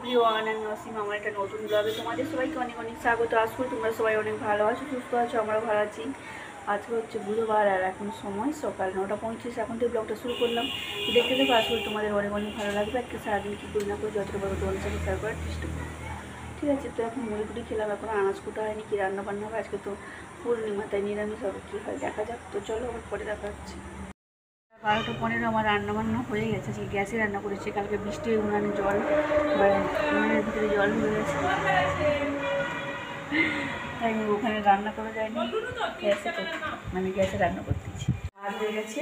Everyone, আমি অসীম। আমার একটা নতুন ব্লগে তোমাদের সবাইকে অনেক অনেক স্বাগত। আজ করে তোমরা সবাই অনেক ভালো আছো, সুস্থ আছো, আমরাও ভালো আছি। আজকে হচ্ছে বুধবার আর এখন সময় সকাল 9:35। এখন থেকে ব্লগটা শুরু করলাম। দেখতে দেখো, আজ করে তোমাদের অনেক অনেক ভালো লাগবে। আজকে সারাদিন কী করি না করে যতটা পারবো তোমাদের সাথে শেয়ার করার চেষ্টা করবো। ঠিক আছে, তো এখন মুড়ি খেলাম, এখন আনাজ কুটা হয়নি, কী রান্না বান্না হবে। আজকে তো পূর্ণিমা, তাই নিরামিষ হবে, কী হয় দেখা যাক। তো চলো আবার পরে দেখা হচ্ছে। 12:15 আমার রান্নাবান্না হয়ে গেছে। আজকে গ্যাসে রান্না করেছি, কালকে বৃষ্টি হয়ে উনানে জল উনানের ভিতরে জল হয়ে গেছে, তাই ওখানে রান্না করা যায়নি, গ্যাসে রান্না করতেছি। ভাত হয়ে গেছে,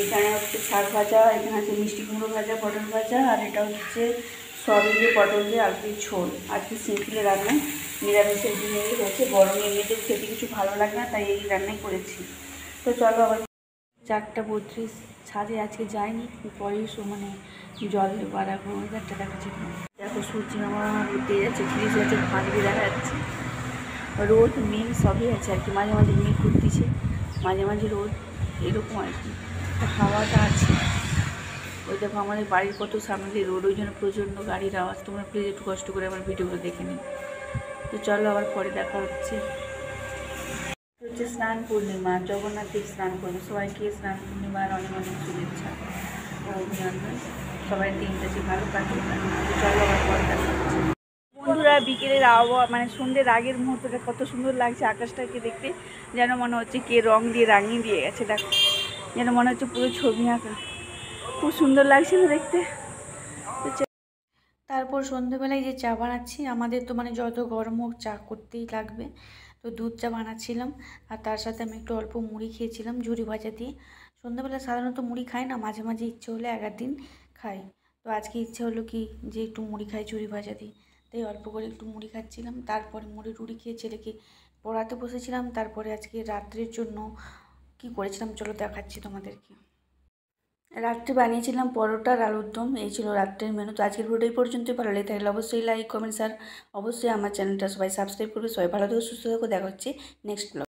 এখানে হচ্ছে শাক ভাজা, এখানে আছে মিষ্টি কুমড়ো ভাজা, পটল ভাজা, আর এটা হচ্ছে সয়াবিন দিয়ে পটল দিয়ে আলু দিয়ে ঝোল। আজকে সিম্পলে রান্না, নিরামিষের দিনে হচ্ছে। গরমে এমনিতেও খেতে কিছু ভালো লাগে না, তাই এই রান্নাই করেছি। তো চলো আবার 4:32 ছাদে আজকে যায়নি, পরেই জল দেবো। আর এখন ওয়েদারটা দেখাচ্ছি, দেখো সূর্যি মামা রোদ দিয়ে যাচ্ছে, ফ্রিজ আছে, ভাঁজ দিয়ে দেখা যাচ্ছে। রোদ মেঘ সবই আছে আর কি, মাঝে মাঝে মেঘ ঘুরতেছে, মাঝে মাঝে রোদ, এরকম আর কি। হাওয়াটা আছে। ওই দেখো আমাদের বাড়ির কত সামনে দিয়ে রোড, ওই জন্য প্রচণ্ড গাড়ির আওয়াজ। তোমরা প্লিজ একটু কষ্ট করে আমার ভিডিওগুলো দেখে নিন। তো চলো আবার পরে দেখা হচ্ছে। হচ্ছে স্নান পূর্ণিমা, জগন্নাথ দেব স্নান করবে। সবাইকে স্নান পূর্ণিমার অনেক অনেক শুভেচ্ছা ও অভিনন্দন। সবাই দিনটা যে ভালো কাটুক। চলো আবার পরে দেখা হচ্ছে। বন্ধুরা, বিকেলের আবহাওয়া সন্ধ্যের আগের মুহূর্তটা কত সুন্দর লাগছে আকাশটাকে দেখতে, যেন মনে হচ্ছে কে রং দিয়ে রাঙিয়ে দিয়ে গেছে। দেখো, যেন মনে হচ্ছে পুরো ছবি আঁকা, খুব সুন্দর লাগছে না দেখতে। তারপর সন্ধ্যেবেলায় যে চা বানাচ্ছি, আমাদের তো যত গরম হোক চা করতেই লাগবে। তো দুধ চা বানাচ্ছিলাম, আর তার সাথে আমি একটু অল্প মুড়ি খেয়েছিলাম ঝুরি ভাজা দিয়ে। সন্ধ্যেবেলা সাধারণত মুড়ি খাই না, মাঝে মাঝে ইচ্ছে হলে এক দিন খাই। তো আজকে ইচ্ছে হলো কি যে একটু মুড়ি খাই ঝুরি ভাজা দিয়ে, তাই অল্প করে একটু মুড়ি খাচ্ছিলাম। তারপরে মুড়ি টুড়ি খেয়ে ছেলেকে পড়াতে বসেছিলাম। তারপরে আজকে রাত্রের জন্য কি করেছিলাম চলো দেখাচ্ছি তোমাদেরকে। রাত্রে বানিয়েছিলাম পরোটা আর আলুর দম, এই ছিল রাত্রের মেনু। তো আজকের ভিডিও এই পর্যন্তই। ভালো লাগে তাহলে অবশ্যই লাইক, কমেন্টস আর অবশ্যই আমার চ্যানেলটা সবাই সাবস্ক্রাইব করবে। সবাই ভালো থেকো, সুস্থ থেকো, দেখা হচ্ছে নেক্সট ব্লগ।